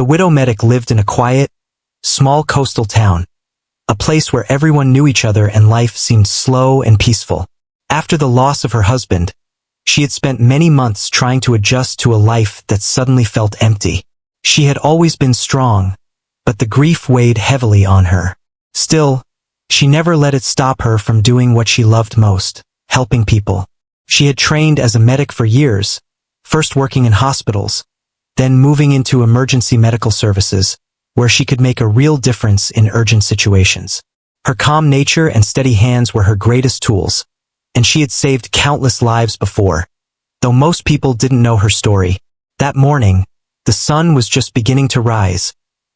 The widow medic lived in a quiet, small coastal town, a place where everyone knew each other and life seemed slow and peaceful. After the loss of her husband, she had spent many months trying to adjust to a life that suddenly felt empty. She had always been strong, but the grief weighed heavily on her. Still, she never let it stop her from doing what she loved most, helping people. She had trained as a medic for years, first working in hospitals, then moving into emergency medical services, where she could make a real difference in urgent situations. Her calm nature and steady hands were her greatest tools, and she had saved countless lives before, though most people didn't know her story. That morning, the sun was just beginning to rise,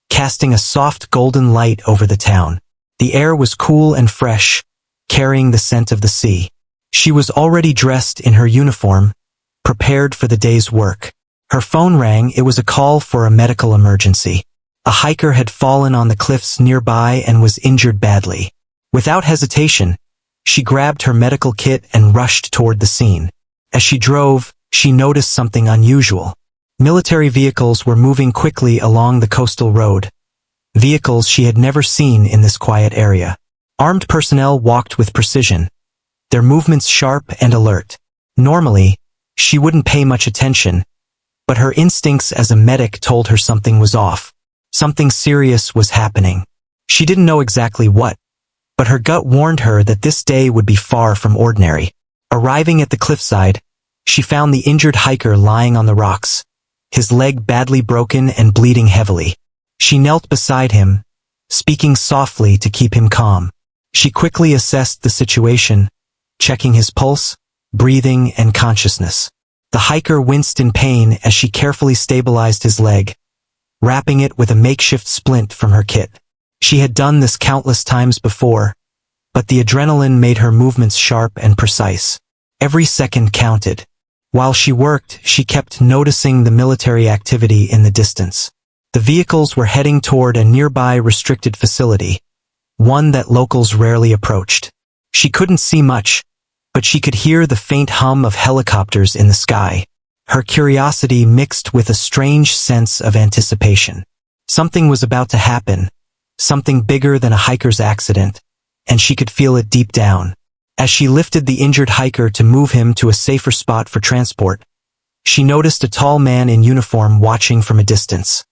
casting a soft golden light over the town. The air was cool and fresh, carrying the scent of the sea. She was already dressed in her uniform, prepared for the day's work. Her phone rang. It was a call for a medical emergency. A hiker had fallen on the cliffs nearby and was injured badly. Without hesitation, she grabbed her medical kit and rushed toward the scene. As she drove, she noticed something unusual. Military vehicles were moving quickly along the coastal road, vehicles she had never seen in this quiet area. Armed personnel walked with precision, their movements sharp and alert. Normally, she wouldn't pay much attention, but her instincts as a medic told her something was off. Something serious was happening. She didn't know exactly what, but her gut warned her that this day would be far from ordinary. Arriving at the cliffside, she found the injured hiker lying on the rocks, his leg badly broken and bleeding heavily. She knelt beside him, speaking softly to keep him calm. She quickly assessed the situation, checking his pulse, breathing, and consciousness. The hiker winced in pain as she carefully stabilized his leg, wrapping it with a makeshift splint from her kit. She had done this countless times before, but the adrenaline made her movements sharp and precise. Every second counted. While she worked, she kept noticing the military activity in the distance. The vehicles were heading toward a nearby restricted facility, one that locals rarely approached. She couldn't see much, but she could hear the faint hum of helicopters in the sky. Her curiosity mixed with a strange sense of anticipation. Something was about to happen, something bigger than a hiker's accident, and she could feel it deep down. As she lifted the injured hiker to move him to a safer spot for transport, she noticed a tall man in uniform watching from a distance.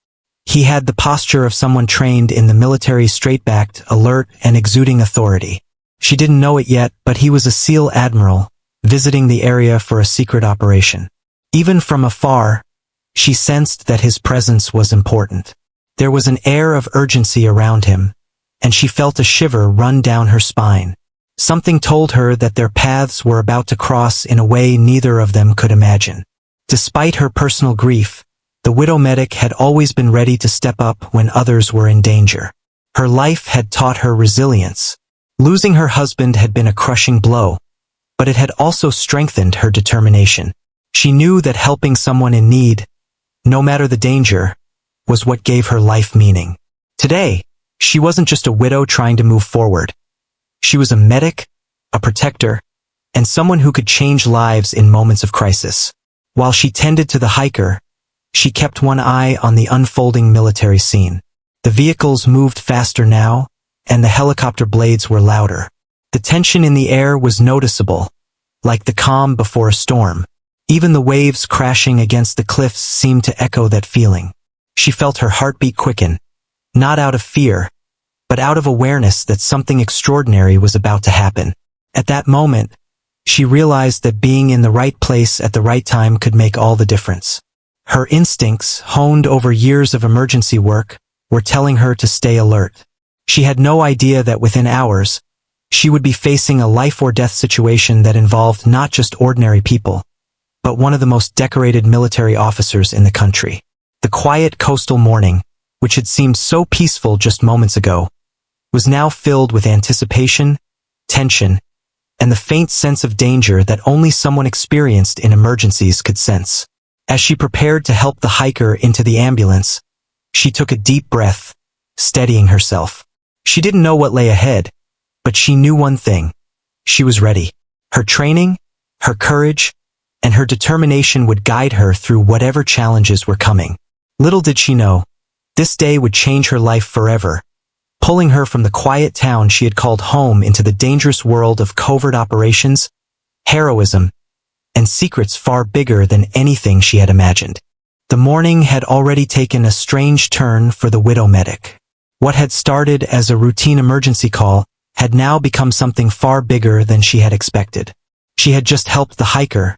He had the posture of someone trained in the military, straight-backed, alert, and exuding authority. She didn't know it yet, but he was a SEAL Admiral, visiting the area for a secret operation. Even from afar, she sensed that his presence was important. There was an air of urgency around him, and she felt a shiver run down her spine. Something told her that their paths were about to cross in a way neither of them could imagine. Despite her personal grief, the widow medic had always been ready to step up when others were in danger. Her life had taught her resilience. Losing her husband had been a crushing blow, but it had also strengthened her determination. She knew that helping someone in need, no matter the danger, was what gave her life meaning. Today, she wasn't just a widow trying to move forward. She was a medic, a protector, and someone who could change lives in moments of crisis. While she tended to the hiker, she kept one eye on the unfolding military scene. The vehicles moved faster now, and the helicopter blades were louder. The tension in the air was noticeable, like the calm before a storm. Even the waves crashing against the cliffs seemed to echo that feeling. She felt her heartbeat quicken, not out of fear, but out of awareness that something extraordinary was about to happen. At that moment, she realized that being in the right place at the right time could make all the difference. Her instincts, honed over years of emergency work, were telling her to stay alert. She had no idea that within hours, she would be facing a life-or-death situation that involved not just ordinary people, but one of the most decorated military officers in the country. The quiet coastal morning, which had seemed so peaceful just moments ago, was now filled with anticipation, tension, and the faint sense of danger that only someone experienced in emergencies could sense. As she prepared to help the hiker into the ambulance, she took a deep breath, steadying herself. She didn't know what lay ahead, but she knew one thing. She was ready. Her training, her courage, and her determination would guide her through whatever challenges were coming. Little did she know, This day would change her life forever, pulling her from the quiet town she had called home into the dangerous world of covert operations, heroism, and secrets far bigger than anything she had imagined. The morning had already taken a strange turn for the widow medic. What had started as a routine emergency call had now become something far bigger than she had expected. She had just helped the hiker,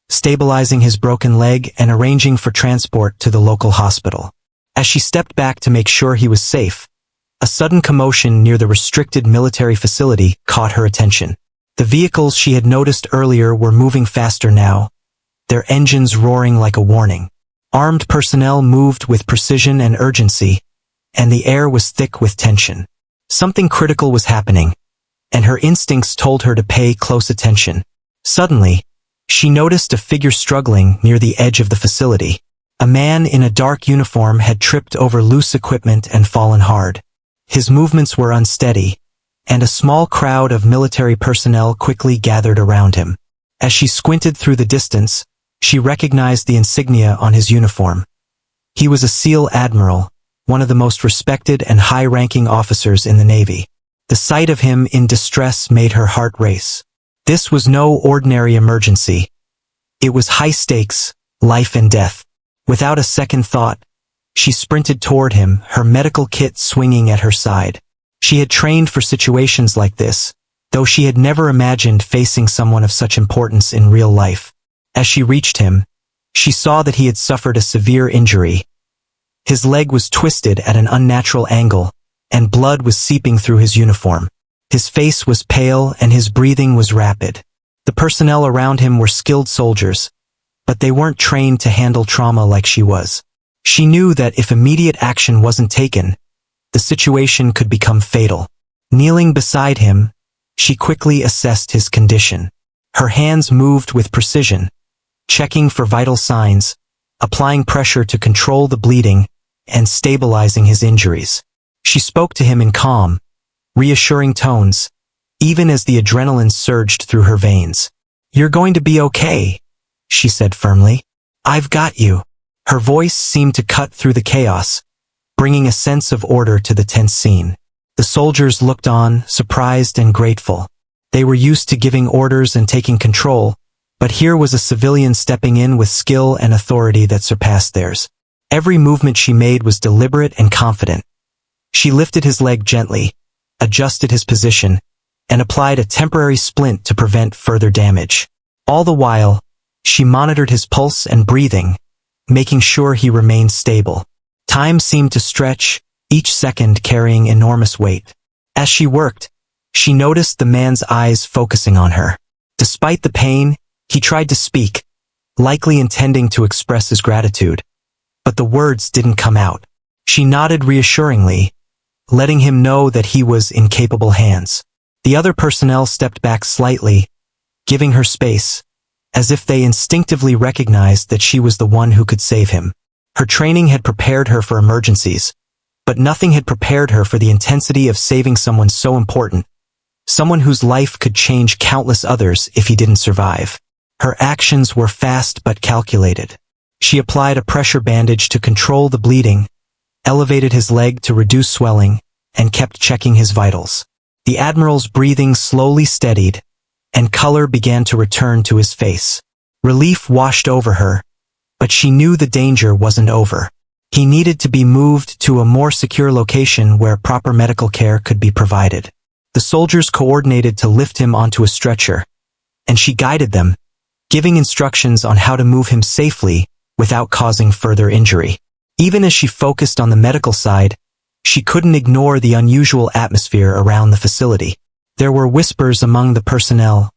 stabilizing his broken leg and arranging for transport to the local hospital. As she stepped back to make sure he was safe, a sudden commotion near the restricted military facility caught her attention. The vehicles she had noticed earlier were moving faster now, their engines roaring like a warning. Armed personnel moved with precision and urgency, and the air was thick with tension. Something critical was happening, and her instincts told her to pay close attention. Suddenly, she noticed a figure struggling near the edge of the facility. A man in a dark uniform had tripped over loose equipment and fallen hard. His movements were unsteady, and a small crowd of military personnel quickly gathered around him. As she squinted through the distance, she recognized the insignia on his uniform. He was a SEAL Admiral, one of the most respected and high-ranking officers in the Navy. The sight of him in distress made her heart race. This was no ordinary emergency. It was high stakes, life and death. Without a second thought, she sprinted toward him, her medical kit swinging at her side. She had trained for situations like this, though she had never imagined facing someone of such importance in real life. As she reached him, she saw that he had suffered a severe injury. His leg was twisted at an unnatural angle, and blood was seeping through his uniform. His face was pale and his breathing was rapid. The personnel around him were skilled soldiers, but they weren't trained to handle trauma like she was. She knew that if immediate action wasn't taken, the situation could become fatal. Kneeling beside him, she quickly assessed his condition. Her hands moved with precision, checking for vital signs, applying pressure to control the bleeding, and stabilizing his injuries. She spoke to him in calm, reassuring tones, even as the adrenaline surged through her veins. "You're going to be okay," she said firmly. "I've got you." Her voice seemed to cut through the chaos, bringing a sense of order to the tense scene. The soldiers looked on, surprised and grateful. They were used to giving orders and taking control, but here was a civilian stepping in with skill and authority that surpassed theirs. Every movement she made was deliberate and confident. She lifted his leg gently, adjusted his position, and applied a temporary splint to prevent further damage. All the while, she monitored his pulse and breathing, making sure he remained stable. Time seemed to stretch, each second carrying enormous weight. As she worked, she noticed the man's eyes focusing on her. Despite the pain, he tried to speak, likely intending to express his gratitude, but the words didn't come out. She nodded reassuringly, letting him know that he was in capable hands. The other personnel stepped back slightly, giving her space, as if they instinctively recognized that she was the one who could save him. Her training had prepared her for emergencies, but nothing had prepared her for the intensity of saving someone so important, someone whose life could change countless others if he didn't survive. Her actions were fast but calculated. She applied a pressure bandage to control the bleeding, elevated his leg to reduce swelling, and kept checking his vitals. The Admiral's breathing slowly steadied, and color began to return to his face. Relief washed over her, but she knew the danger wasn't over. He needed to be moved to a more secure location where proper medical care could be provided. The soldiers coordinated to lift him onto a stretcher, and she guided them, giving instructions on how to move him safely without causing further injury. Even as she focused on the medical side, she couldn't ignore the unusual atmosphere around the facility. There were whispers among the personnel,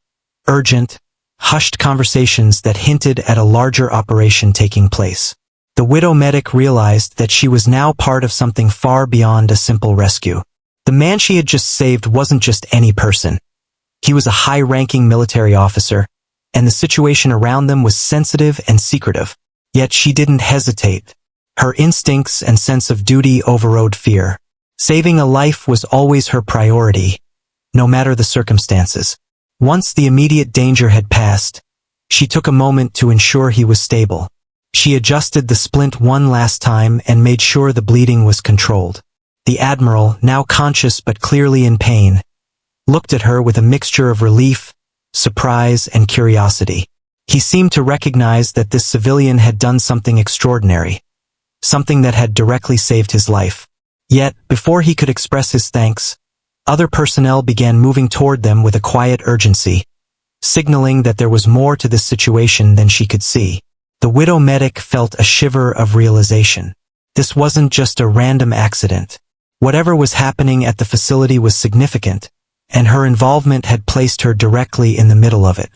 urgent, hushed conversations that hinted at a larger operation taking place. The widow medic realized that she was now part of something far beyond a simple rescue. The man she had just saved wasn't just any person. He was a high-ranking military officer, and the situation around them was sensitive and secretive. Yet she didn't hesitate. Her instincts and sense of duty overrode fear. Saving a life was always her priority, no matter the circumstances. Once the immediate danger had passed, she took a moment to ensure he was stable. She adjusted the splint one last time and made sure the bleeding was controlled. The Admiral, now conscious but clearly in pain, looked at her with a mixture of relief, surprise, and curiosity. He seemed to recognize that this civilian had done something extraordinary, something that had directly saved his life. Yet, before he could express his thanks, other personnel began moving toward them with a quiet urgency, signaling that there was more to this situation than she could see. The widow medic felt a shiver of realization. This wasn't just a random accident. Whatever was happening at the facility was significant, and her involvement had placed her directly in the middle of it.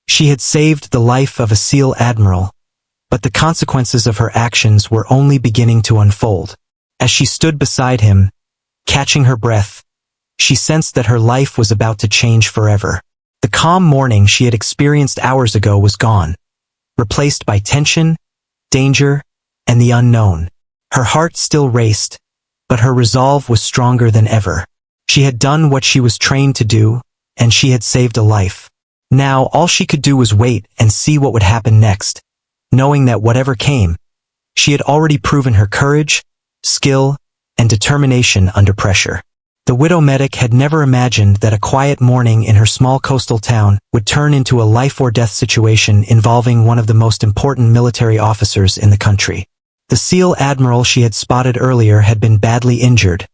She had saved the life of a SEAL Admiral, but the consequences of her actions were only beginning to unfold. As she stood beside him, catching her breath, she sensed that her life was about to change forever. The calm morning she had experienced hours ago was gone, replaced by tension, danger, and the unknown. Her heart still raced, but her resolve was stronger than ever. She had done what she was trained to do, and she had saved a life. Now all she could do was wait and see what would happen next, knowing that whatever came, she had already proven her courage, skill, and determination under pressure. The widow medic had never imagined that a quiet morning in her small coastal town would turn into a life-or-death situation involving one of the most important military officers in the country. The SEAL Admiral she had spotted earlier had been badly injured,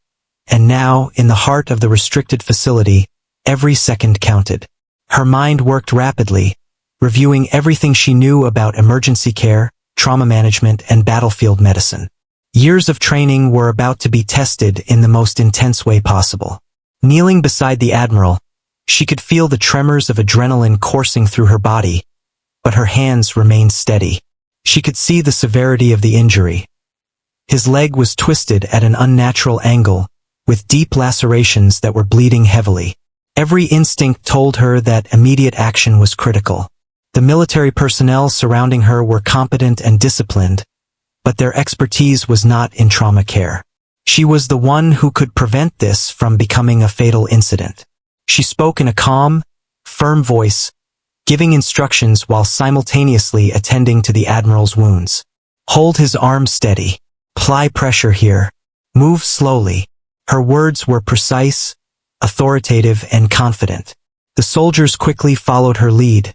and now, in the heart of the restricted facility, every second counted. Her mind worked rapidly, reviewing everything she knew about emergency care, trauma management, and battlefield medicine. Years of training were about to be tested in the most intense way possible. Kneeling beside the Admiral, she could feel the tremors of adrenaline coursing through her body, but her hands remained steady. She could see the severity of the injury. His leg was twisted at an unnatural angle, with deep lacerations that were bleeding heavily. Every instinct told her that immediate action was critical. The military personnel surrounding her were competent and disciplined, but their expertise was not in trauma care. She was the one who could prevent this from becoming a fatal incident. She spoke in a calm, firm voice, giving instructions while simultaneously attending to the Admiral's wounds. Hold his arm steady. Apply pressure here. Move slowly. Her words were precise, authoritative, and confident. The soldiers quickly followed her lead,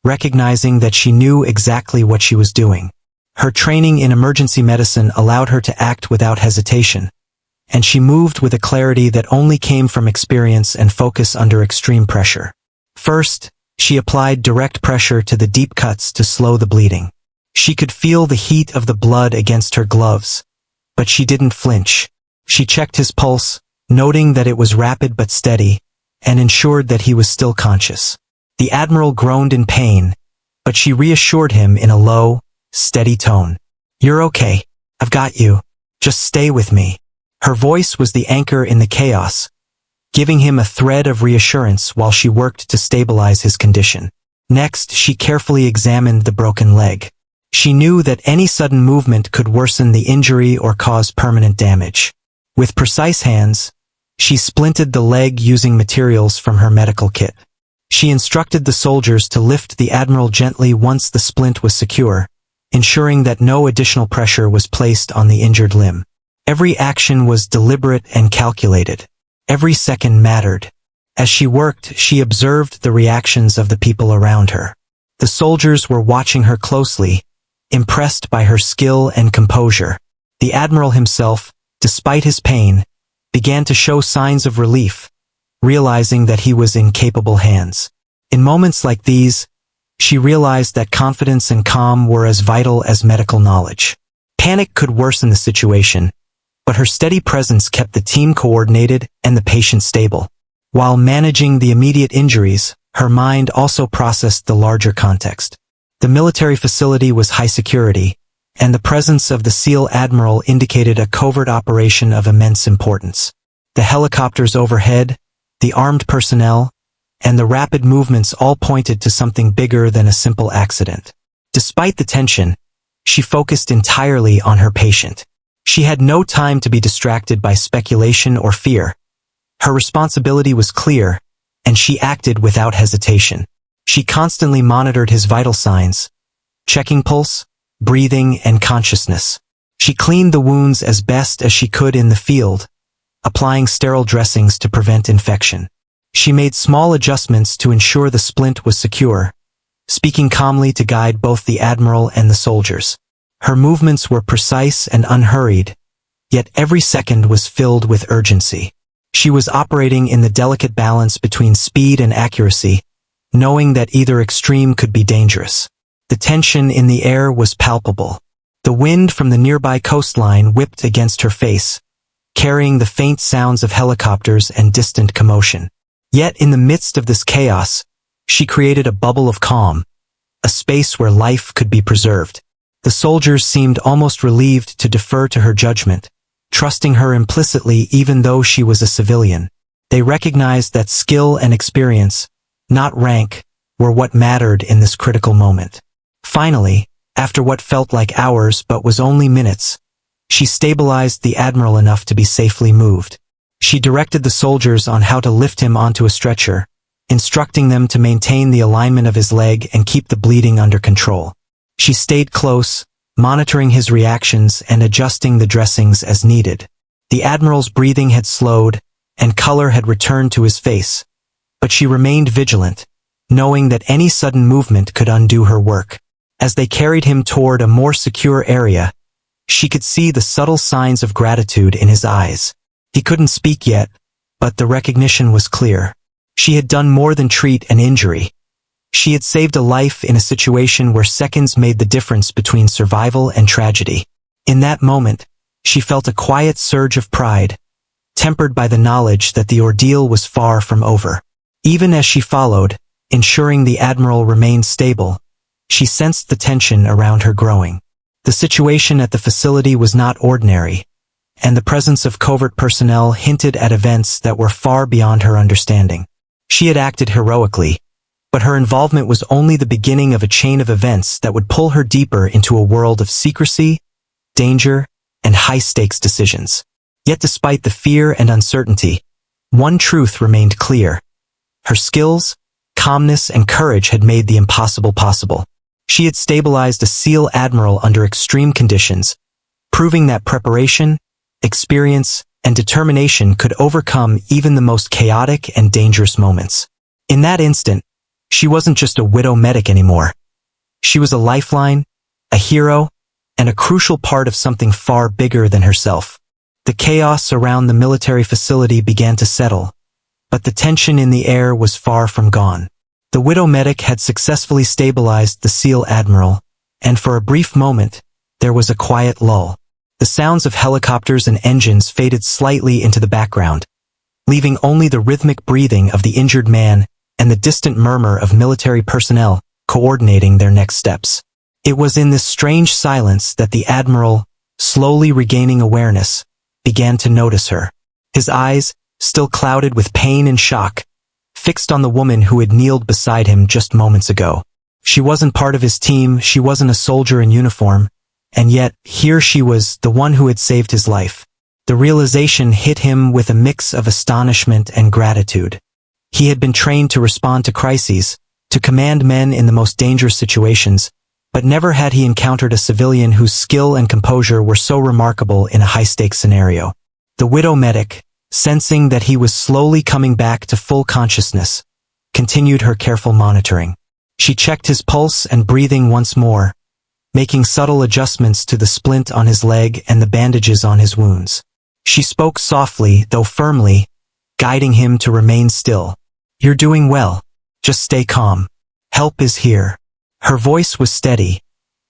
recognizing that she knew exactly what she was doing. Her training in emergency medicine allowed her to act without hesitation, and she moved with a clarity that only came from experience and focus under extreme pressure. First, she applied direct pressure to the deep cuts to slow the bleeding. She could feel the heat of the blood against her gloves, but she didn't flinch. She checked his pulse, noting that it was rapid but steady, and ensured that he was still conscious. The Admiral groaned in pain, but she reassured him in a low, steady tone. "You're okay. I've got you. Just stay with me." Her voice was the anchor in the chaos, giving him a thread of reassurance while she worked to stabilize his condition. Next, she carefully examined the broken leg. She knew that any sudden movement could worsen the injury or cause permanent damage. With precise hands, she splinted the leg using materials from her medical kit. She instructed the soldiers to lift the Admiral gently once the splint was secure, ensuring that no additional pressure was placed on the injured limb. Every action was deliberate and calculated. Every second mattered. As she worked, she observed the reactions of the people around her. The soldiers were watching her closely, impressed by her skill and composure. The Admiral himself, despite his pain, began to show signs of relief, realizing that he was in capable hands. In moments like these, she realized that confidence and calm were as vital as medical knowledge. Panic could worsen the situation, but her steady presence kept the team coordinated and the patient stable. While managing the immediate injuries, her mind also processed the larger context. The military facility was high security, and the presence of the SEAL Admiral indicated a covert operation of immense importance. The helicopters overhead, the armed personnel, and the rapid movements all pointed to something bigger than a simple accident. Despite the tension, she focused entirely on her patient. She had no time to be distracted by speculation or fear. Her responsibility was clear, and she acted without hesitation. She constantly monitored his vital signs, checking pulse, breathing, and consciousness. She cleaned the wounds as best as she could in the field, applying sterile dressings to prevent infection. She made small adjustments to ensure the splint was secure, speaking calmly to guide both the admiral and the soldiers. Her movements were precise and unhurried, yet every second was filled with urgency. She was operating in the delicate balance between speed and accuracy, knowing that either extreme could be dangerous. The tension in the air was palpable. The wind from the nearby coastline whipped against her face, carrying the faint sounds of helicopters and distant commotion. Yet in the midst of this chaos, she created a bubble of calm, a space where life could be preserved. The soldiers seemed almost relieved to defer to her judgment, trusting her implicitly even though she was a civilian. They recognized that skill and experience, not rank, were what mattered in this critical moment. Finally, after what felt like hours but was only minutes, she stabilized the admiral enough to be safely moved. She directed the soldiers on how to lift him onto a stretcher, instructing them to maintain the alignment of his leg and keep the bleeding under control. She stayed close, monitoring his reactions and adjusting the dressings as needed. The admiral's breathing had slowed, and color had returned to his face, but she remained vigilant, knowing that any sudden movement could undo her work. As they carried him toward a more secure area, she could see the subtle signs of gratitude in his eyes. He couldn't speak yet, but the recognition was clear. She had done more than treat an injury. She had saved a life in a situation where seconds made the difference between survival and tragedy. In that moment, she felt a quiet surge of pride, tempered by the knowledge that the ordeal was far from over. Even as she followed, ensuring the admiral remained stable, she sensed the tension around her growing. The situation at the facility was not ordinary, and the presence of covert personnel hinted at events that were far beyond her understanding. She had acted heroically, but her involvement was only the beginning of a chain of events that would pull her deeper into a world of secrecy, danger, and high-stakes decisions. Yet despite the fear and uncertainty, one truth remained clear. Her skills, calmness, and courage had made the impossible possible. She had stabilized a SEAL Admiral under extreme conditions, proving that preparation, experience, and determination could overcome even the most chaotic and dangerous moments. In that instant, she wasn't just a widow medic anymore. She was a lifeline, a hero, and a crucial part of something far bigger than herself. The chaos around the military facility began to settle, but the tension in the air was far from gone. The widow medic had successfully stabilized the SEAL Admiral, and for a brief moment, there was a quiet lull. The sounds of helicopters and engines faded slightly into the background, leaving only the rhythmic breathing of the injured man and the distant murmur of military personnel coordinating their next steps. It was in this strange silence that the admiral, slowly regaining awareness, began to notice her. His eyes, still clouded with pain and shock, fixed on the woman who had kneeled beside him just moments ago. She wasn't part of his team, she wasn't a soldier in uniform, and yet, here she was, the one who had saved his life. The realization hit him with a mix of astonishment and gratitude. He had been trained to respond to crises, to command men in the most dangerous situations, but never had he encountered a civilian whose skill and composure were so remarkable in a high-stakes scenario. The widow medic, sensing that he was slowly coming back to full consciousness, continued her careful monitoring. She checked his pulse and breathing once more, making subtle adjustments to the splint on his leg and the bandages on his wounds. She spoke softly, though firmly, guiding him to remain still. "You're doing well. Just stay calm. Help is here." Her voice was steady,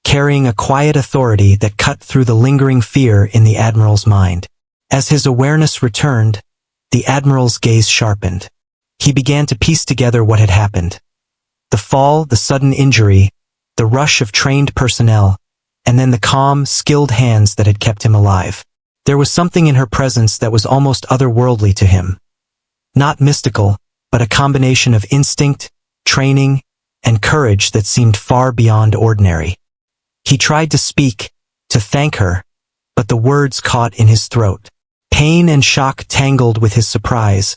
carrying a quiet authority that cut through the lingering fear in the admiral's mind. As his awareness returned, the admiral's gaze sharpened. He began to piece together what had happened. The fall, the sudden injury, the rush of trained personnel, and then the calm, skilled hands that had kept him alive. There was something in her presence that was almost otherworldly to him. Not mystical, but a combination of instinct, training, and courage that seemed far beyond ordinary. He tried to speak, to thank her, but the words caught in his throat. Pain and shock tangled with his surprise,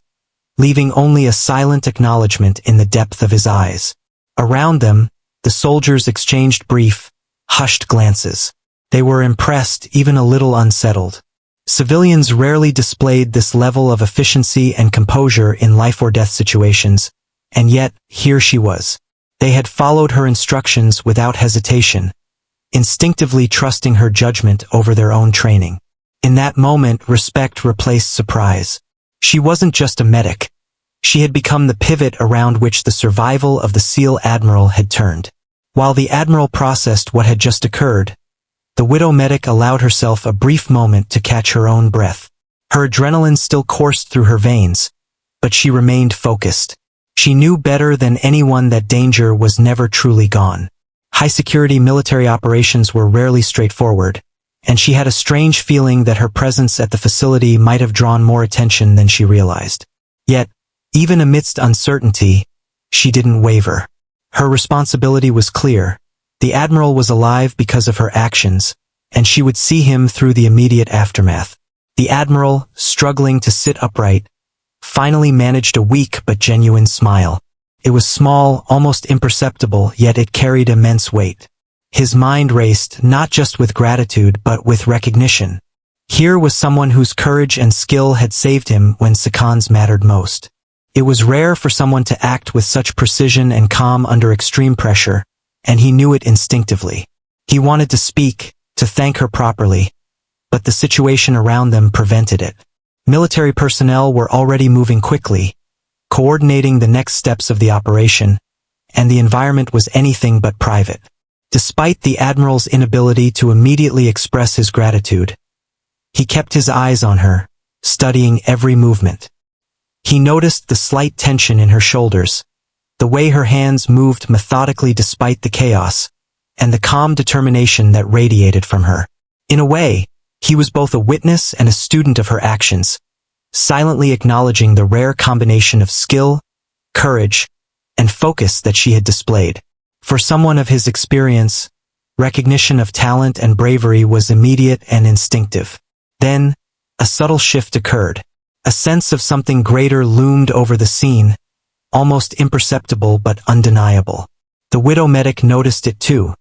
leaving only a silent acknowledgement in the depth of his eyes. Around them, the soldiers exchanged brief, hushed glances. They were impressed, even a little unsettled. Civilians rarely displayed this level of efficiency and composure in life-or-death situations, and yet, here she was. They had followed her instructions without hesitation, instinctively trusting her judgment over their own training. In that moment, respect replaced surprise. She wasn't just a medic. She had become the pivot around which the survival of the SEAL Admiral had turned. While the Admiral processed what had just occurred, the widow medic allowed herself a brief moment to catch her own breath. Her adrenaline still coursed through her veins, but she remained focused. She knew better than anyone that danger was never truly gone. High-security military operations were rarely straightforward, and she had a strange feeling that her presence at the facility might have drawn more attention than she realized. Yet, even amidst uncertainty, she didn't waver. Her responsibility was clear. The Admiral was alive because of her actions, and she would see him through the immediate aftermath. The Admiral, struggling to sit upright, finally managed a weak but genuine smile. It was small, almost imperceptible, yet it carried immense weight. His mind raced, not just with gratitude but with recognition. Here was someone whose courage and skill had saved him when seconds mattered most. It was rare for someone to act with such precision and calm under extreme pressure, and he knew it instinctively. He wanted to speak, to thank her properly, but the situation around them prevented it. Military personnel were already moving quickly, coordinating the next steps of the operation, and the environment was anything but private. Despite the Admiral's inability to immediately express his gratitude, he kept his eyes on her, studying every movement. He noticed the slight tension in her shoulders, the way her hands moved methodically despite the chaos, and the calm determination that radiated from her. In a way, he was both a witness and a student of her actions, silently acknowledging the rare combination of skill, courage, and focus that she had displayed. For someone of his experience, recognition of talent and bravery was immediate and instinctive. Then, a subtle shift occurred. A sense of something greater loomed over the scene, almost imperceptible but undeniable. The widow medic noticed it too.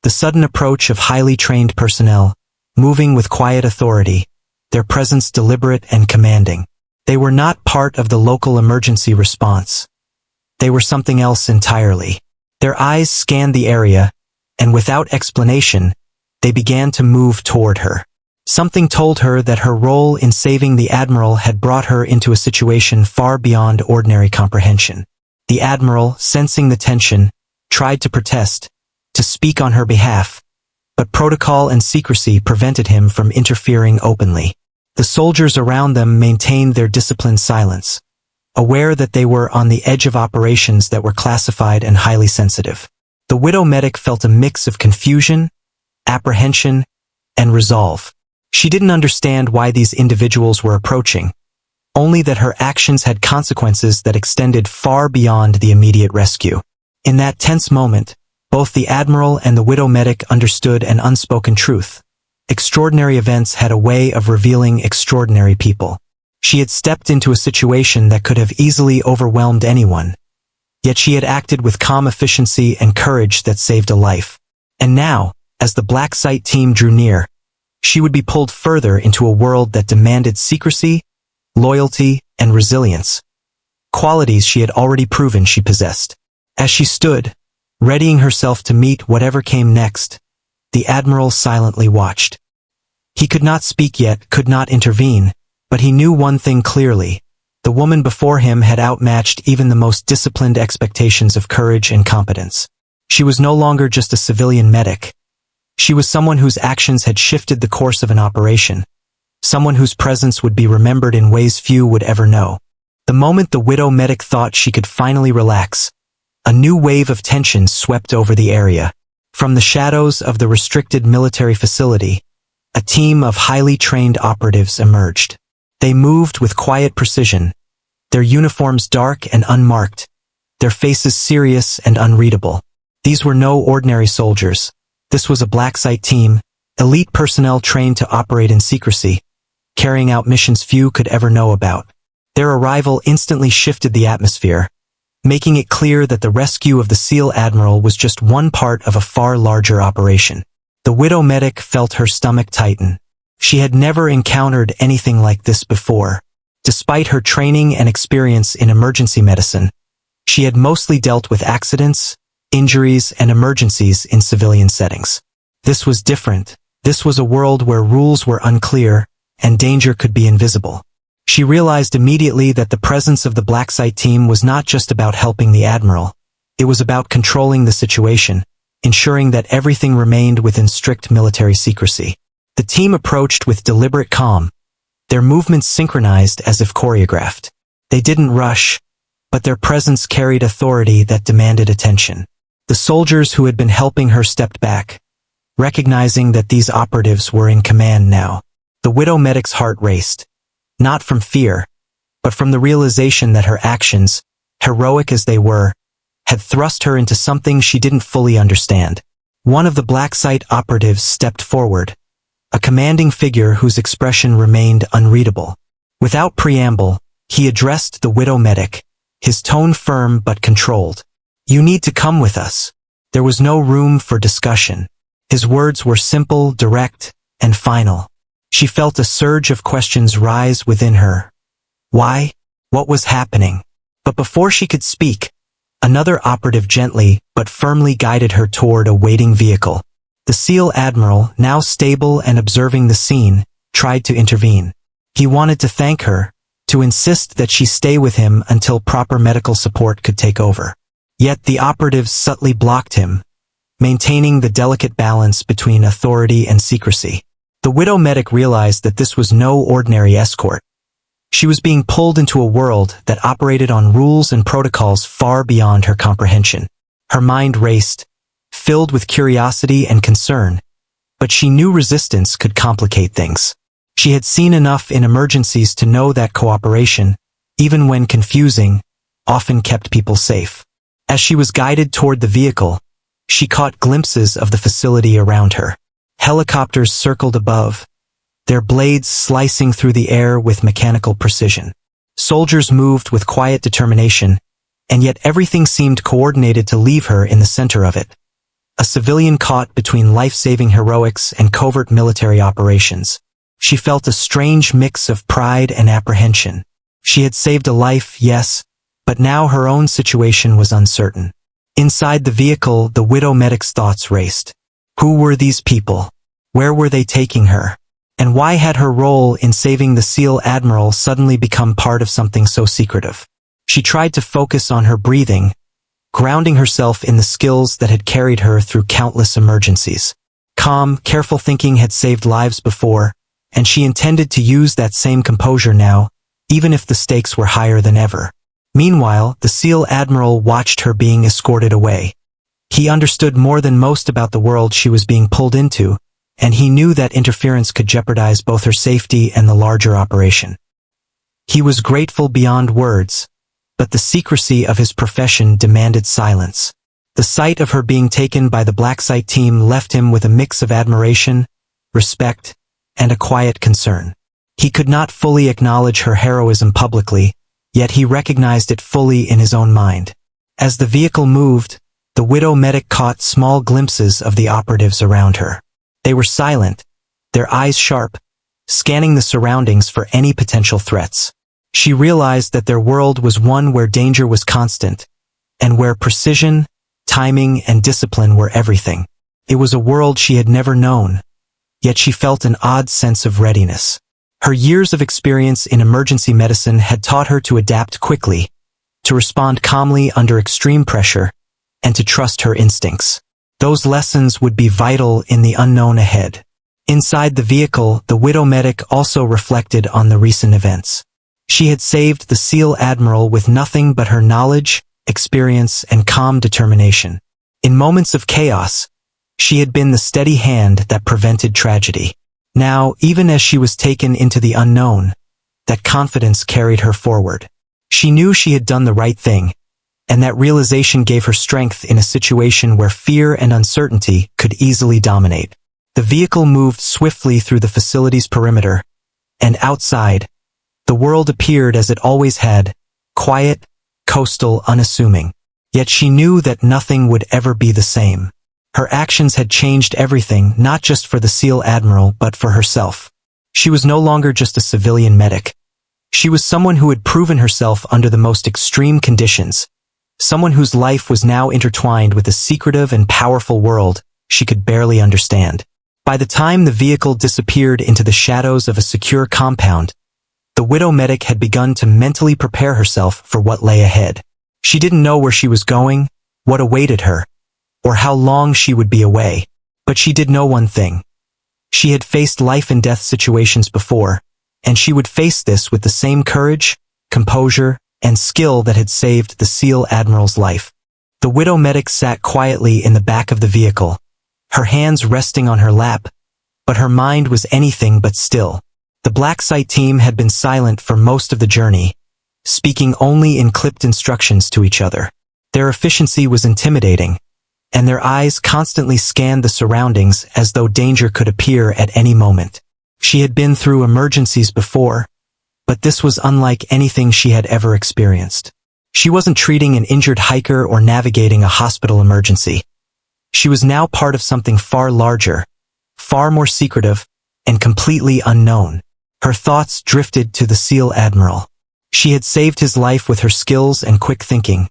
The sudden approach of highly trained personnel, moving with quiet authority, their presence deliberate and commanding. They were not part of the local emergency response. They were something else entirely. Their eyes scanned the area, and without explanation, they began to move toward her. Something told her that her role in saving the Admiral had brought her into a situation far beyond ordinary comprehension. The Admiral, sensing the tension, tried to protest, to speak on her behalf, but protocol and secrecy prevented him from interfering openly. The soldiers around them maintained their disciplined silence, aware that they were on the edge of operations that were classified and highly sensitive. The widow medic felt a mix of confusion, apprehension, and resolve. She didn't understand why these individuals were approaching, only that her actions had consequences that extended far beyond the immediate rescue. In that tense moment, both the Admiral and the widow medic understood an unspoken truth. Extraordinary events had a way of revealing extraordinary people. She had stepped into a situation that could have easily overwhelmed anyone, yet she had acted with calm efficiency and courage that saved a life. And now, as the Blacksite team drew near, she would be pulled further into a world that demanded secrecy, loyalty, and resilience, qualities she had already proven she possessed. As she stood, readying herself to meet whatever came next, the Admiral silently watched. He could not speak yet, could not intervene, but he knew one thing clearly. The woman before him had outmatched even the most disciplined expectations of courage and competence. She was no longer just a civilian medic. She was someone whose actions had shifted the course of an operation, someone whose presence would be remembered in ways few would ever know. The moment the widow medic thought she could finally relax, a new wave of tension swept over the area. From the shadows of the restricted military facility, a team of highly trained operatives emerged. They moved with quiet precision, their uniforms dark and unmarked, their faces serious and unreadable. These were no ordinary soldiers. This was a Blacksite team, elite personnel trained to operate in secrecy, carrying out missions few could ever know about. Their arrival instantly shifted the atmosphere. making it clear that the rescue of the SEAL Admiral was just one part of a far larger operation. The widow medic felt her stomach tighten. She had never encountered anything like this before. Despite her training and experience in emergency medicine, she had mostly dealt with accidents, injuries, and emergencies in civilian settings. This was different. This was a world where rules were unclear and danger could be invisible. She realized immediately that the presence of the Blacksite team was not just about helping the Admiral. It was about controlling the situation, ensuring that everything remained within strict military secrecy. The team approached with deliberate calm, their movements synchronized as if choreographed. They didn't rush, but their presence carried authority that demanded attention. The soldiers who had been helping her stepped back, recognizing that these operatives were in command now. The widow medic's heart raced, not from fear, but from the realization that her actions, heroic as they were, had thrust her into something she didn't fully understand. One of the Blacksite operatives stepped forward, a commanding figure whose expression remained unreadable. Without preamble, he addressed the widow medic, his tone firm but controlled. "You need to come with us." There was no room for discussion. His words were simple, direct, and final. She felt a surge of questions rise within her. Why? What was happening? But before she could speak, another operative gently but firmly guided her toward a waiting vehicle. The SEAL Admiral, now stable and observing the scene, tried to intervene. He wanted to thank her, to insist that she stay with him until proper medical support could take over. Yet the operatives subtly blocked him, maintaining the delicate balance between authority and secrecy. The widow medic realized that this was no ordinary escort. She was being pulled into a world that operated on rules and protocols far beyond her comprehension. Her mind raced, filled with curiosity and concern, but she knew resistance could complicate things. She had seen enough in emergencies to know that cooperation, even when confusing, often kept people safe. As she was guided toward the vehicle, she caught glimpses of the facility around her. Helicopters circled above, their blades slicing through the air with mechanical precision. Soldiers moved with quiet determination, and yet everything seemed coordinated to leave her in the center of it. A civilian caught between life-saving heroics and covert military operations. She felt a strange mix of pride and apprehension. She had saved a life, yes, but now her own situation was uncertain. Inside the vehicle, the widow medic's thoughts raced. Who were these people? Where were they taking her? And why had her role in saving the SEAL Admiral suddenly become part of something so secretive? She tried to focus on her breathing, grounding herself in the skills that had carried her through countless emergencies. Calm, careful thinking had saved lives before, and she intended to use that same composure now, even if the stakes were higher than ever. Meanwhile, the SEAL Admiral watched her being escorted away. He understood more than most about the world she was being pulled into, and he knew that interference could jeopardize both her safety and the larger operation. He was grateful beyond words, but the secrecy of his profession demanded silence. The sight of her being taken by the Blacksite team left him with a mix of admiration, respect, and a quiet concern. He could not fully acknowledge her heroism publicly, yet he recognized it fully in his own mind. As the vehicle moved, the widow medic caught small glimpses of the operatives around her. They were silent, their eyes sharp, scanning the surroundings for any potential threats. She realized that their world was one where danger was constant, and where precision, timing, and discipline were everything. It was a world she had never known, yet she felt an odd sense of readiness. Her years of experience in emergency medicine had taught her to adapt quickly, to respond calmly under extreme pressure, and to trust her instincts. Those lessons would be vital in the unknown ahead. Inside the vehicle, the widow medic also reflected on the recent events. She had saved the SEAL Admiral with nothing but her knowledge, experience, and calm determination. In moments of chaos, she had been the steady hand that prevented tragedy. Now, even as she was taken into the unknown, that confidence carried her forward. She knew she had done the right thing, and that realization gave her strength in a situation where fear and uncertainty could easily dominate. The vehicle moved swiftly through the facility's perimeter, and outside, the world appeared as it always had, quiet, coastal, unassuming. Yet she knew that nothing would ever be the same. Her actions had changed everything, not just for the SEAL Admiral, but for herself. She was no longer just a civilian medic. She was someone who had proven herself under the most extreme conditions, someone whose life was now intertwined with a secretive and powerful world she could barely understand. By the time the vehicle disappeared into the shadows of a secure compound, the widow medic had begun to mentally prepare herself for what lay ahead. She didn't know where she was going, what awaited her, or how long she would be away. But she did know one thing. She had faced life-and-death situations before, and she would face this with the same courage, composure, and skill that had saved the SEAL Admiral's life. The widow medic sat quietly in the back of the vehicle, her hands resting on her lap, but her mind was anything but still. The Blacksite team had been silent for most of the journey, speaking only in clipped instructions to each other. Their efficiency was intimidating, and their eyes constantly scanned the surroundings as though danger could appear at any moment. She had been through emergencies before, but this was unlike anything she had ever experienced. She wasn't treating an injured hiker or navigating a hospital emergency. She was now part of something far larger, far more secretive, and completely unknown. Her thoughts drifted to the SEAL Admiral. She had saved his life with her skills and quick thinking,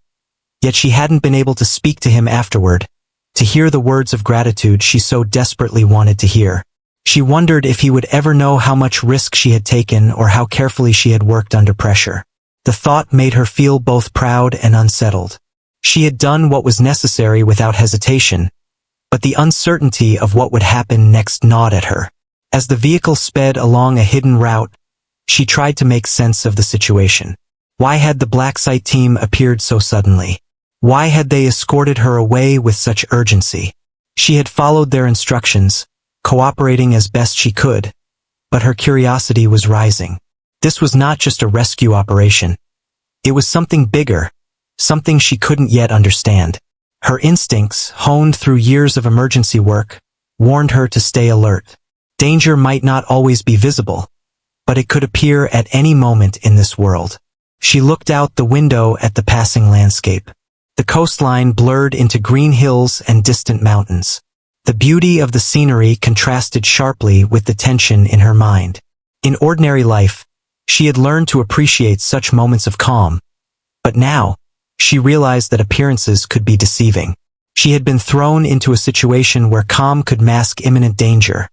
yet she hadn't been able to speak to him afterward, to hear the words of gratitude she so desperately wanted to hear. She wondered if he would ever know how much risk she had taken or how carefully she had worked under pressure. The thought made her feel both proud and unsettled. She had done what was necessary without hesitation, but the uncertainty of what would happen next gnawed at her. As the vehicle sped along a hidden route, she tried to make sense of the situation. Why had the Blacksite team appeared so suddenly? Why had they escorted her away with such urgency? She had followed their instructions, cooperating as best she could, but her curiosity was rising. This was not just a rescue operation. It was something bigger, something she couldn't yet understand. Her instincts, honed through years of emergency work, warned her to stay alert. Danger might not always be visible, but it could appear at any moment in this world. She looked out the window at the passing landscape. The coastline blurred into green hills and distant mountains. The beauty of the scenery contrasted sharply with the tension in her mind. In ordinary life, she had learned to appreciate such moments of calm, but now, she realized that appearances could be deceiving. She had been thrown into a situation where calm could mask imminent danger,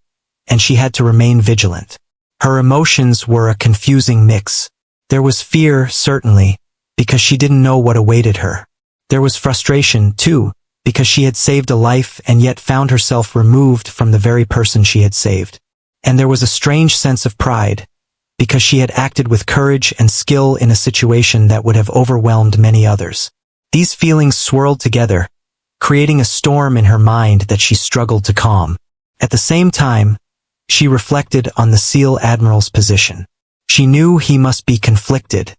and she had to remain vigilant. Her emotions were a confusing mix. There was fear, certainly, because she didn't know what awaited her. There was frustration, too, because she had saved a life and yet found herself removed from the very person she had saved. And there was a strange sense of pride, because she had acted with courage and skill in a situation that would have overwhelmed many others. These feelings swirled together, creating a storm in her mind that she struggled to calm. At the same time, she reflected on the SEAL Admiral's position. She knew he must be conflicted.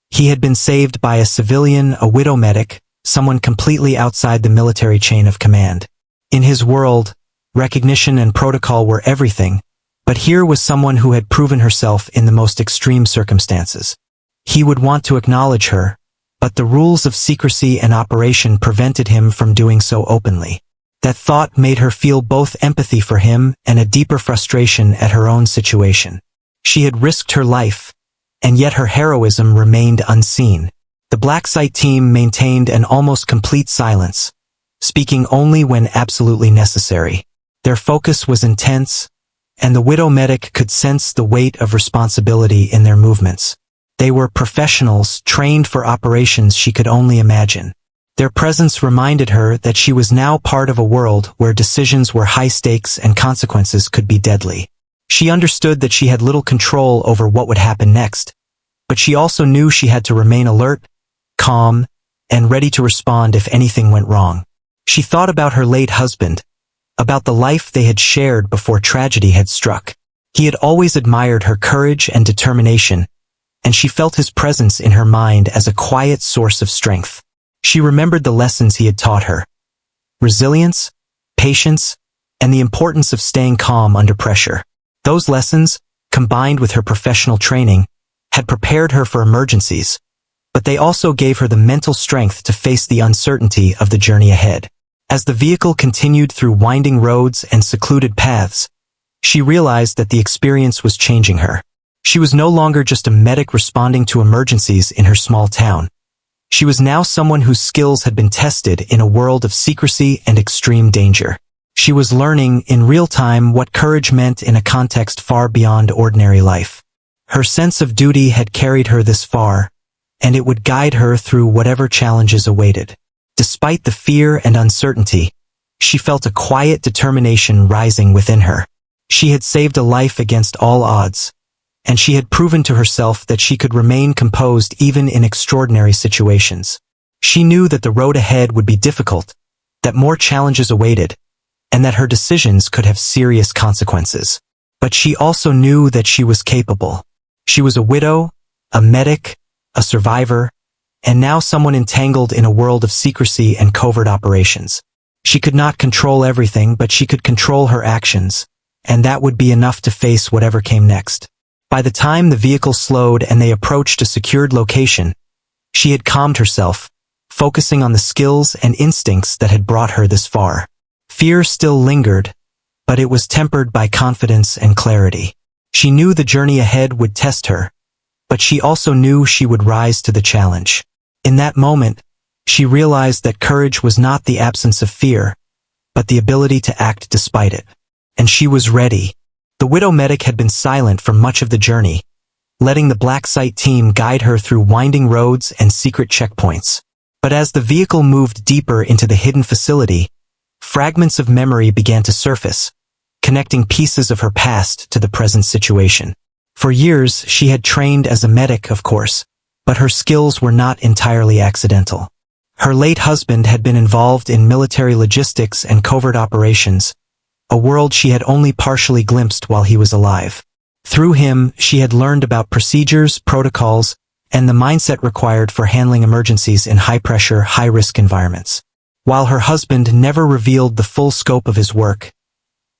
He had been saved by a civilian, a widow medic, someone completely outside the military chain of command. In his world, recognition and protocol were everything, but here was someone who had proven herself in the most extreme circumstances. He would want to acknowledge her, but the rules of secrecy and operation prevented him from doing so openly. That thought made her feel both empathy for him and a deeper frustration at her own situation. She had risked her life, and yet her heroism remained unseen. The Blacksite team maintained an almost complete silence, speaking only when absolutely necessary. Their focus was intense, and the widow medic could sense the weight of responsibility in their movements. They were professionals trained for operations she could only imagine. Their presence reminded her that she was now part of a world where decisions were high stakes and consequences could be deadly. She understood that she had little control over what would happen next, but she also knew she had to remain alert, calm, and ready to respond if anything went wrong. She thought about her late husband, about the life they had shared before tragedy had struck. He had always admired her courage and determination, and she felt his presence in her mind as a quiet source of strength. She remembered the lessons he had taught her: resilience, patience, and the importance of staying calm under pressure. Those lessons, combined with her professional training, had prepared her for emergencies, but they also gave her the mental strength to face the uncertainty of the journey ahead. As the vehicle continued through winding roads and secluded paths, she realized that the experience was changing her. She was no longer just a medic responding to emergencies in her small town. She was now someone whose skills had been tested in a world of secrecy and extreme danger. She was learning in real time what courage meant in a context far beyond ordinary life. Her sense of duty had carried her this far, and it would guide her through whatever challenges awaited. Despite the fear and uncertainty, she felt a quiet determination rising within her. She had saved a life against all odds, and she had proven to herself that she could remain composed even in extraordinary situations. She knew that the road ahead would be difficult, that more challenges awaited, and that her decisions could have serious consequences. But she also knew that she was capable. She was a widow, a medic, a survivor, and now someone entangled in a world of secrecy and covert operations. She could not control everything, but she could control her actions, and that would be enough to face whatever came next. By the time the vehicle slowed and they approached a secured location, she had calmed herself, focusing on the skills and instincts that had brought her this far. Fear still lingered, but it was tempered by confidence and clarity. She knew the journey ahead would test her, but she also knew she would rise to the challenge. In that moment, she realized that courage was not the absence of fear, but the ability to act despite it. And she was ready. The widow medic had been silent for much of the journey, letting the Blacksite team guide her through winding roads and secret checkpoints. But as the vehicle moved deeper into the hidden facility, fragments of memory began to surface, connecting pieces of her past to the present situation. For years, she had trained as a medic, of course, but her skills were not entirely accidental. Her late husband had been involved in military logistics and covert operations, a world she had only partially glimpsed while he was alive. Through him, she had learned about procedures, protocols, and the mindset required for handling emergencies in high-pressure, high-risk environments. While her husband never revealed the full scope of his work,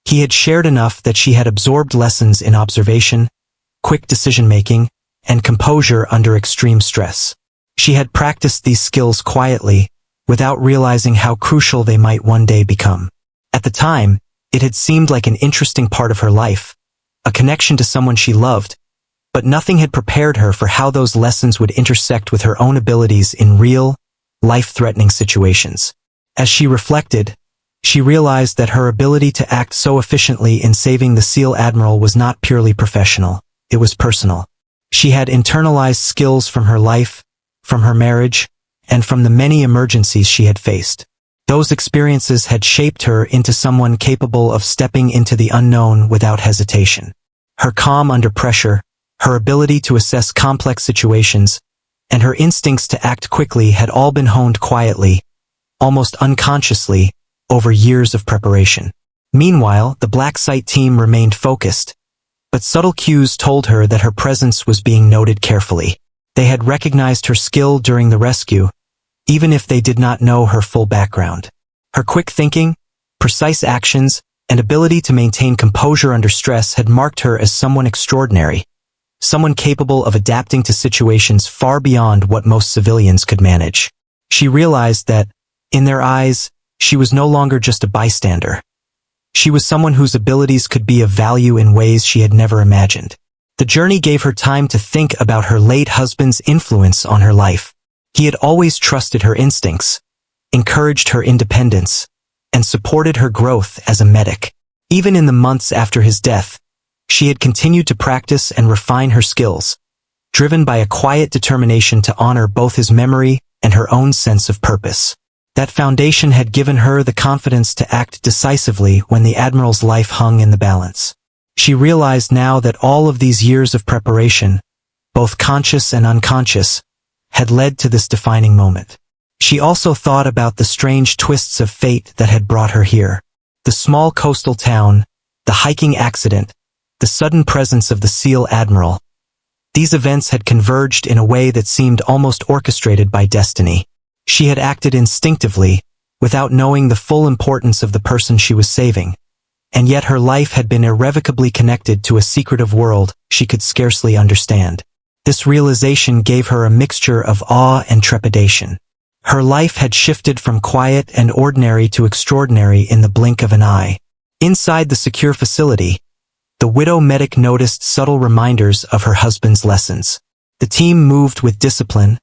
he had shared enough that she had absorbed lessons in observation, quick decision-making, and composure under extreme stress. She had practiced these skills quietly, without realizing how crucial they might one day become. At the time, it had seemed like an interesting part of her life, a connection to someone she loved, but nothing had prepared her for how those lessons would intersect with her own abilities in real, life-threatening situations. As she reflected, she realized that her ability to act so efficiently in saving the SEAL Admiral was not purely professional, it was personal. She had internalized skills from her life, from her marriage, and from the many emergencies she had faced. Those experiences had shaped her into someone capable of stepping into the unknown without hesitation. Her calm under pressure, her ability to assess complex situations, and her instincts to act quickly had all been honed quietly, almost unconsciously, over years of preparation. Meanwhile, the Blacksite team remained focused, but subtle cues told her that her presence was being noted carefully. They had recognized her skill during the rescue, even if they did not know her full background. Her quick thinking, precise actions, and ability to maintain composure under stress had marked her as someone extraordinary, someone capable of adapting to situations far beyond what most civilians could manage. She realized that, in their eyes, she was no longer just a bystander. She was someone whose abilities could be of value in ways she had never imagined. The journey gave her time to think about her late husband's influence on her life. He had always trusted her instincts, encouraged her independence, and supported her growth as a medic. Even in the months after his death, she had continued to practice and refine her skills, driven by a quiet determination to honor both his memory and her own sense of purpose. That foundation had given her the confidence to act decisively when the Admiral's life hung in the balance. She realized now that all of these years of preparation, both conscious and unconscious, had led to this defining moment. She also thought about the strange twists of fate that had brought her here. The small coastal town, the hiking accident, the sudden presence of the SEAL Admiral. These events had converged in a way that seemed almost orchestrated by destiny. She had acted instinctively, without knowing the full importance of the person she was saving, and yet her life had been irrevocably connected to a secretive world she could scarcely understand. This realization gave her a mixture of awe and trepidation. Her life had shifted from quiet and ordinary to extraordinary in the blink of an eye. Inside the secure facility, the widow medic noticed subtle reminders of her husband's lessons. The team moved with discipline,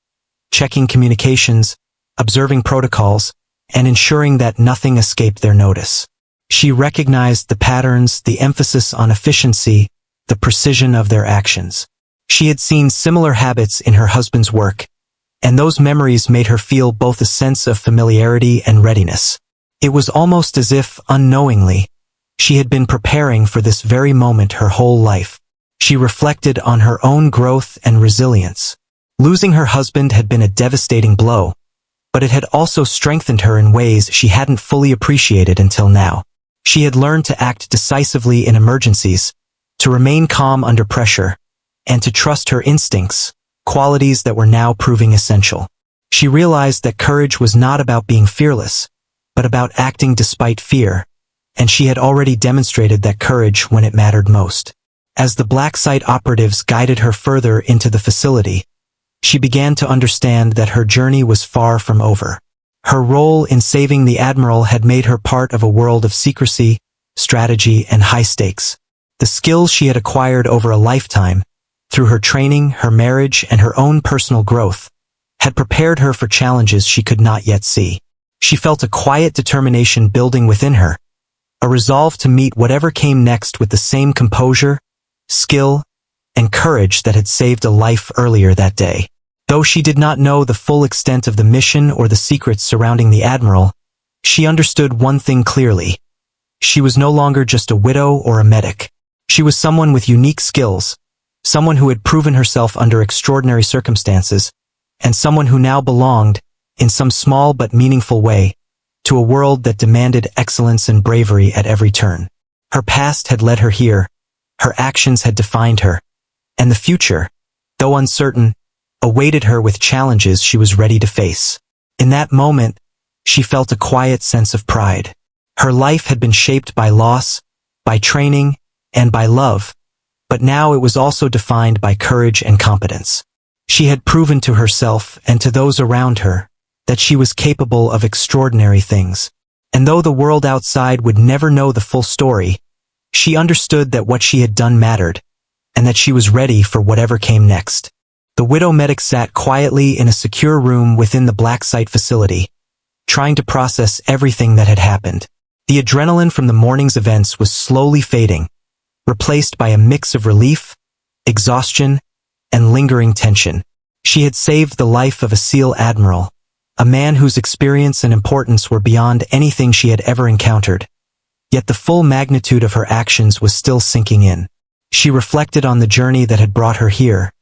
checking communications, observing protocols, and ensuring that nothing escaped their notice. She recognized the patterns, the emphasis on efficiency, the precision of their actions. She had seen similar habits in her husband's work, and those memories made her feel both a sense of familiarity and readiness. It was almost as if, unknowingly, she had been preparing for this very moment her whole life. She reflected on her own growth and resilience. Losing her husband had been a devastating blow, but it had also strengthened her in ways she hadn't fully appreciated until now. She had learned to act decisively in emergencies, to remain calm under pressure, and to trust her instincts, qualities that were now proving essential. She realized that courage was not about being fearless, but about acting despite fear, and she had already demonstrated that courage when it mattered most. As the Blacksite operatives guided her further into the facility, she began to understand that her journey was far from over. Her role in saving the Admiral had made her part of a world of secrecy, strategy, and high stakes. The skills she had acquired over a lifetime, through her training, her marriage, and her own personal growth, had prepared her for challenges she could not yet see. She felt a quiet determination building within her, a resolve to meet whatever came next with the same composure, skill, and courage that had saved a life earlier that day. Though she did not know the full extent of the mission or the secrets surrounding the Admiral, she understood one thing clearly. She was no longer just a widow or a medic. She was someone with unique skills, someone who had proven herself under extraordinary circumstances, and someone who now belonged, in some small but meaningful way, to a world that demanded excellence and bravery at every turn. Her past had led her here, her actions had defined her, and the future, though uncertain, awaited her with challenges she was ready to face. In that moment, she felt a quiet sense of pride. Her life had been shaped by loss, by training, and by love, but now it was also defined by courage and competence. She had proven to herself and to those around her that she was capable of extraordinary things. And though the world outside would never know the full story, she understood that what she had done mattered, and that she was ready for whatever came next. The widow medic sat quietly in a secure room within the Blacksite facility, trying to process everything that had happened. The adrenaline from the morning's events was slowly fading, replaced by a mix of relief, exhaustion, and lingering tension. She had saved the life of a SEAL Admiral, a man whose experience and importance were beyond anything she had ever encountered. Yet the full magnitude of her actions was still sinking in. She reflected on the journey that had brought her here,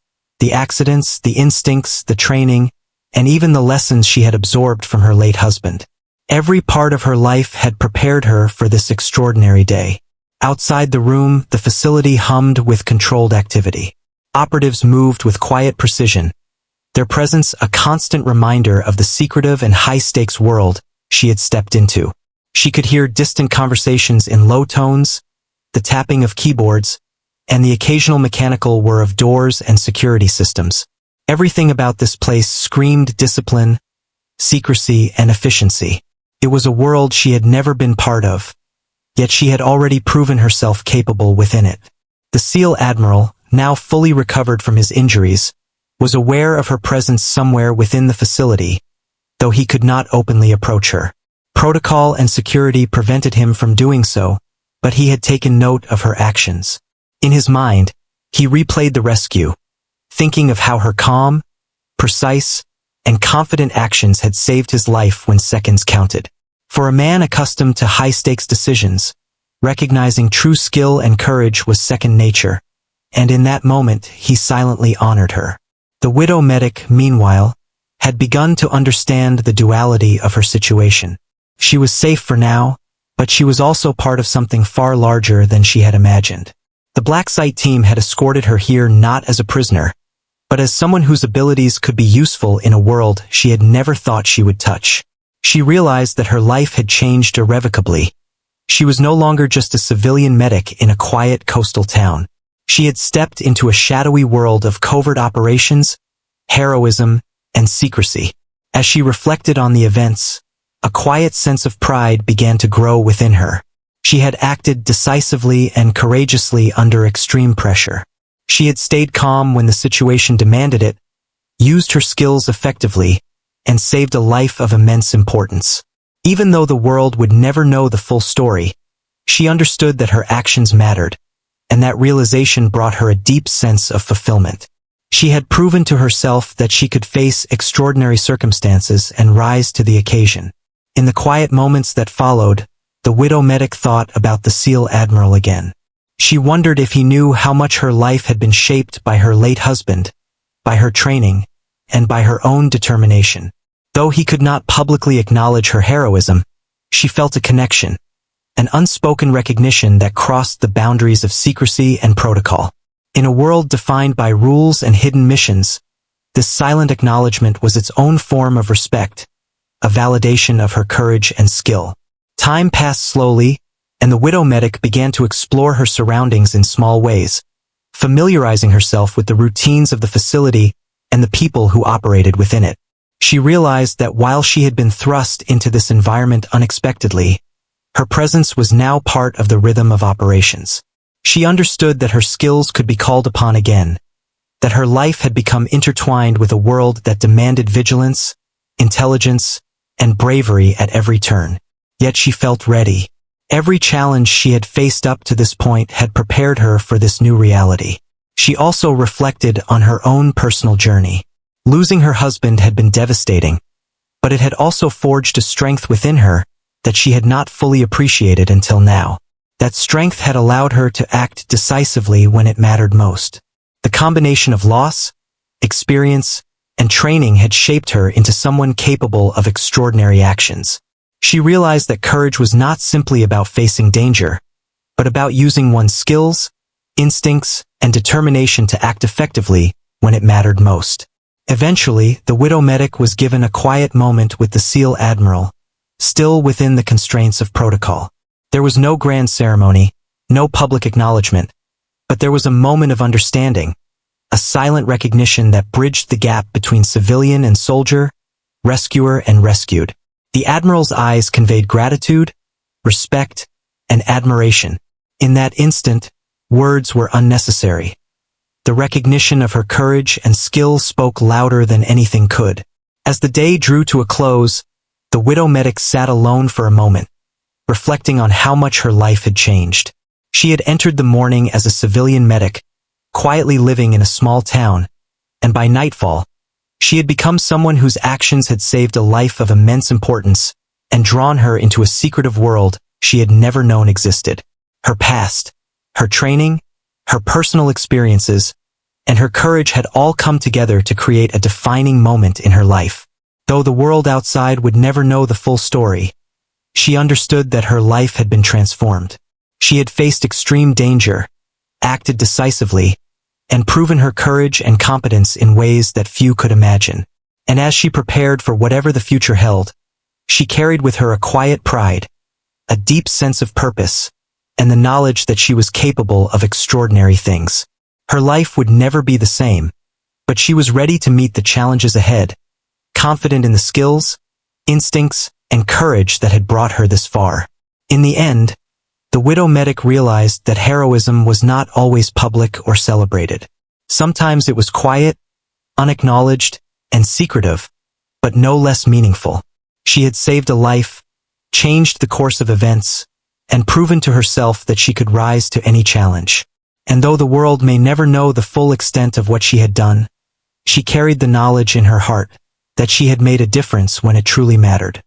the accidents, the instincts, the training, and even the lessons she had absorbed from her late husband. Every part of her life had prepared her for this extraordinary day. Outside the room, the facility hummed with controlled activity. Operatives moved with quiet precision, their presence a constant reminder of the secretive and high-stakes world she had stepped into. She could hear distant conversations in low tones, the tapping of keyboards, and the occasional mechanical whir of doors and security systems. Everything about this place screamed discipline, secrecy, and efficiency. It was a world she had never been part of, yet she had already proven herself capable within it. The SEAL Admiral, now fully recovered from his injuries, was aware of her presence somewhere within the facility, though he could not openly approach her. Protocol and security prevented him from doing so, but he had taken note of her actions. In his mind, he replayed the rescue, thinking of how her calm, precise, and confident actions had saved his life when seconds counted. For a man accustomed to high-stakes decisions, recognizing true skill and courage was second nature, and in that moment he silently honored her. The widow medic, meanwhile, had begun to understand the duality of her situation. She was safe for now, but she was also part of something far larger than she had imagined. The Blacksite team had escorted her here not as a prisoner, but as someone whose abilities could be useful in a world she had never thought she would touch. She realized that her life had changed irrevocably. She was no longer just a civilian medic in a quiet coastal town. She had stepped into a shadowy world of covert operations, heroism, and secrecy. As she reflected on the events, a quiet sense of pride began to grow within her. She had acted decisively and courageously under extreme pressure. She had stayed calm when the situation demanded it, used her skills effectively, and saved a life of immense importance. Even though the world would never know the full story, she understood that her actions mattered, and that realization brought her a deep sense of fulfillment. She had proven to herself that she could face extraordinary circumstances and rise to the occasion. In the quiet moments that followed, the widow medic thought about the SEAL Admiral again. She wondered if he knew how much her life had been shaped by her late husband, by her training, and by her own determination. Though he could not publicly acknowledge her heroism, she felt a connection, an unspoken recognition that crossed the boundaries of secrecy and protocol. In a world defined by rules and hidden missions, this silent acknowledgement was its own form of respect, a validation of her courage and skill. Time passed slowly, and the widow medic began to explore her surroundings in small ways, familiarizing herself with the routines of the facility and the people who operated within it. She realized that while she had been thrust into this environment unexpectedly, her presence was now part of the rhythm of operations. She understood that her skills could be called upon again, that her life had become intertwined with a world that demanded vigilance, intelligence, and bravery at every turn. Yet she felt ready. Every challenge she had faced up to this point had prepared her for this new reality. She also reflected on her own personal journey. Losing her husband had been devastating, but it had also forged a strength within her that she had not fully appreciated until now. That strength had allowed her to act decisively when it mattered most. The combination of loss, experience, and training had shaped her into someone capable of extraordinary actions. She realized that courage was not simply about facing danger, but about using one's skills, instincts, and determination to act effectively when it mattered most. Eventually, the widow medic was given a quiet moment with the SEAL Admiral, still within the constraints of protocol. There was no grand ceremony, no public acknowledgement, but there was a moment of understanding, a silent recognition that bridged the gap between civilian and soldier, rescuer and rescued. The Admiral's eyes conveyed gratitude, respect, and admiration. In that instant, words were unnecessary. The recognition of her courage and skill spoke louder than anything could. As the day drew to a close, the widow medic sat alone for a moment, reflecting on how much her life had changed. She had entered the morning as a civilian medic, quietly living in a small town, and by nightfall, she had become someone whose actions had saved a life of immense importance and drawn her into a secretive world she had never known existed. Her past, her training, her personal experiences, and her courage had all come together to create a defining moment in her life. Though the world outside would never know the full story, she understood that her life had been transformed. She had faced extreme danger, acted decisively, and proven her courage and competence in ways that few could imagine. And as she prepared for whatever the future held, she carried with her a quiet pride, a deep sense of purpose, and the knowledge that she was capable of extraordinary things. Her life would never be the same, but she was ready to meet the challenges ahead, confident in the skills, instincts, and courage that had brought her this far. In the end, the widow medic realized that heroism was not always public or celebrated. Sometimes it was quiet, unacknowledged, and secretive, but no less meaningful. She had saved a life, changed the course of events, and proven to herself that she could rise to any challenge. And though the world may never know the full extent of what she had done, she carried the knowledge in her heart that she had made a difference when it truly mattered.